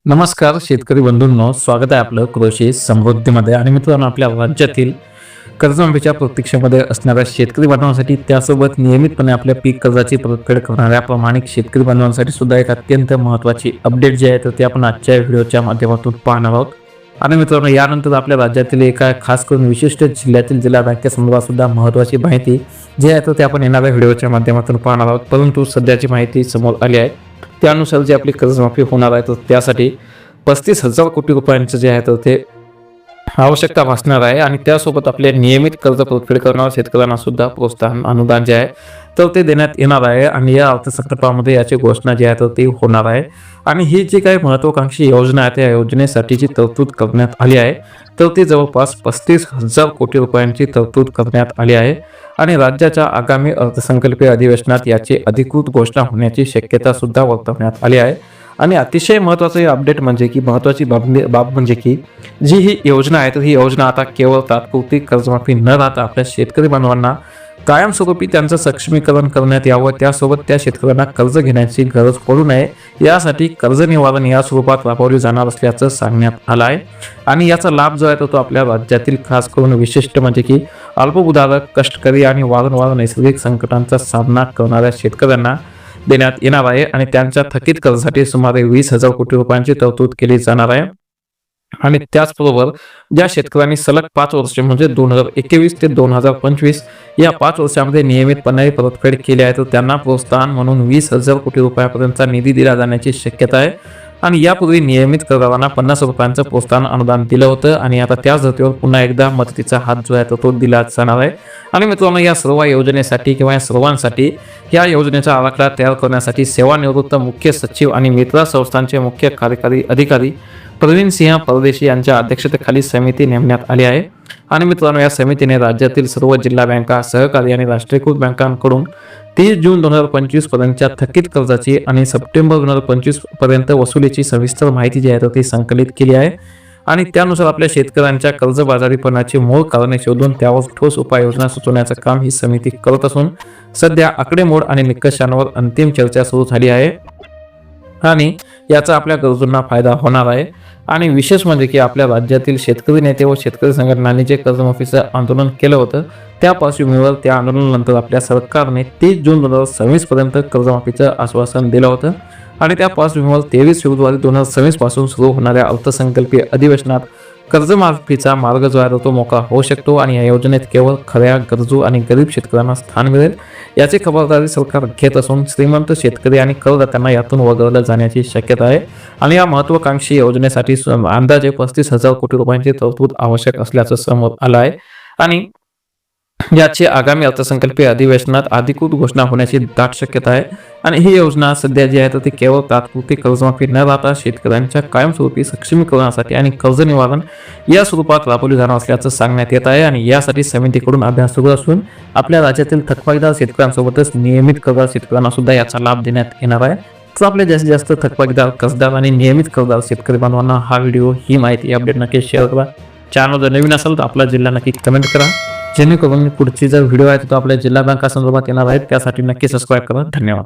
नमस्कार शेतकरी बंधूंनो, स्वागत आहे आपलं कृषी समृद्धीमध्ये. आणि मित्रांनो, आपल्या राज्यातील कर्जमाफीच्या प्रतीक्षेमध्ये असणाऱ्या शेतकरी बांधवांसाठी, त्यासोबत नियमितपणे आपल्या पीक कर्जाची परतफेड करणाऱ्या प्रामाणिक शेतकरी बांधवांसाठी सुद्धा एक अत्यंत महत्त्वाची अपडेट जी आहे तर ते आपण आजच्या व्हिडिओच्या माध्यमातून पाहणार आहोत. आणि मित्रांनो, यानंतर आपल्या राज्यातील एका खास करून विशिष्ट जिल्ह्यातील जिल्हा बँकेसंदर्भात सुद्धा महत्त्वाची माहिती जी आहे तर ते आपण येणाऱ्या व्हिडिओच्या माध्यमातून पाहणार आहोत. परंतु सध्याची माहिती समोर आली आहे, त्यानुसार जी आपली कर्जमाफी होणार आहे तर त्यासाठी 35,000 कोटी रुपयांचं जे आहे तर ते आवश्यकता भासणार आहे. आणि त्यासोबत आपले नियमित कर्ज परतफेड करणाऱ्या शेतकऱ्यांना सुद्धा प्रोत्साहन अनुदान जे आहे तर ते देण्यात येणार आहे. आणि या अर्थसंकल्पामध्ये याची घोषणा जी आहे तर ती होणार आहे. आणि ही जी काही महत्त्वाकांक्षी योजना आहे त्या योजनेसाठीची तरतूद करण्यात आली आहे तर ती जवळपास 35,000 कोटी रुपयांची तरतूद करण्यात आली आहे. आणि राज्याच्या आगामी अर्थसंकल्पीय अधिवेशनात याची अधिकृत घोषणा होण्याची शक्यता सुद्धा वर्तवण्यात आली आहे. आणि अतिशय महत्त्वाचं अपडेट म्हणजे की महत्त्वाची बाब म्हणजे की जी ही योजना आहे तर ही योजना आता केवळ तात्पुरती कर्जमाफी न राहता आपल्या शेतकरी बांधवांना कायमस्वरूपी त्यांचं सक्षमीकरण करण्यात यावं, त्यासोबत त्या शेतकऱ्यांना कर्ज घेण्याची गरज पडू नये यासाठी कर्ज निवारण या स्वरूपात राबवली जाणार असल्याचं सांगण्यात आलं आहे. आणि याचा लाभ जो आहे तो आपल्या राज्यातील खास करून विशिष्ट म्हणजे की अल्पभूधारक, कष्टकरी आणि वारंवार नैसर्गिक संकटांचा सामना करणाऱ्या शेतकऱ्यांना देण्यात येणार आहे. आणि त्यांच्या थकीत कर्जासाठी सुमारे 20,000 कोटी रुपयांची तरतूद केली जाणार आहे. आणि त्याचबरोबर ज्या शेतकऱ्यांनी सलग 5 वर्ष म्हणजे 2021 ते 2025 या 5 वर्षांमध्ये नियमितपणे परतफेड केली आहे तर त्यांना प्रोत्साहन म्हणून 20,000 कोटी रुपयापर्यंतचा निधी दिला जाण्याची शक्यता आहे. आणि यापूर्वी नियमित करदारांना 50 रुपयांचं प्रोत्साहन अनुदान दिलं होतं. आणि आता त्याच धर्तीवर पुन्हा एकदा मदतीचा हात जो आहे तो दिला जाणार आहे. आणि मित्रांनो, या सर्व योजनेसाठी किंवा या सर्वांसाठी या योजनेचा आराखडा तयार करण्यासाठी सेवानिवृत्त मुख्य सचिव आणि मित्र संस्थांचे मुख्य कार्यकारी अधिकारी प्रवीण सिंह परदेशी यांच्या अध्यक्षतेखाली समिती नेमण्यात आली आहे. आणि मित्रांनो, या समितीने राज्यातील सर्व जिल्हा बँका, सहकारी आणि राष्ट्रीयकृत बँकांकडून 30 जून 2025 पर्यंतच्या थकीत कर्जाची आणि सप्टेंबर 2025 पर्यंत वसुलीची सविस्तर माहिती जी आहे ती संकलित केली आहे. आणि त्यानुसार आपल्या शेतकऱ्यांच्या कर्जबाजारीपणाची मूळ कारणे शोधून त्यावर ठोस उपाययोजना सुचवण्याचं काम ही समिती करत असून सध्या आकडेमोड आणि निकषांवर अंतिम चर्चा सुरू झाली आहे. आणि याचा आपल्या गरजूंना फायदा होणार आहे. आणि विशेष म्हणजे की आपल्या राज्यातील शेतकरी नेते व शेतकरी संघटनांनी जे कर्जमाफीचं आंदोलन केलं होतं त्या पार्श्वभूमीवर त्या आंदोलनानंतर आपल्या सरकारने 30 जून 2026 पर्यंत कर्जमाफीचं आश्वासन दिलं होतं. आणि त्या पार्श्वभूमीवर 23 फेब्रुवारी 2026 पासून सुरू होणाऱ्या अर्थसंकल्पीय अधिवेशनात कर्जमाफीचा मार्ग जो आहे तो मोकळा होऊ शकतो. आणि या योजनेत केवळ खऱ्या गरजू आणि गरीब शेतकऱ्यांना स्थान मिळेल याची खबरदारी सरकार घेत असून श्रीमंत शेतकरी आणि करदात्यांना यातून वगळलं जाण्याची शक्यता आहे. आणि या महत्त्वाकांक्षी योजनेसाठी अंदाजे 35,000 कोटी रुपयांची तरतूद आवश्यक असल्याचं समोर आलं आहे. आणि याची आगामी अर्थसंकल्पीय अधिवेशनात अधिकृत घोषणा होण्याची दाट शक्यता आहे. आणि ही योजना सध्या जी आहे तर ती केवळ तात्पुरती कर्जमाफी न राहता शेतकऱ्यांच्या कायमस्वरूपी सक्षमीकरणासाठी आणि कर्ज निवारण या स्वरूपात राबवली जाणार असल्याचं सांगण्यात येत आहे. आणि यासाठी समितीकडून अभ्यास सुरू असून आपल्या राज्यातील थकबाकीदार शेतकऱ्यांसोबतच नियमित कर्जदार शेतकऱ्यांना सुद्धा याचा लाभ देण्यात येणार आहे. तर आपल्या जास्तीत जास्त थकबाकीदार, कर्जदार आणि नियमित कर्जदार शेतकरी बांधवांना हा व्हिडिओ, ही माहिती, अपडेट नक्की शेअर करा. चॅनल जर नवीन असेल तर आपला जिल्हा नक्की कमेंट करा, जेणेकरून पुढची जर व्हिडिओ आहे तो आपल्या जिल्हा बँका संदर्भात येणार आहेत त्यासाठी नक्की सबस्क्राईब करा. धन्यवाद.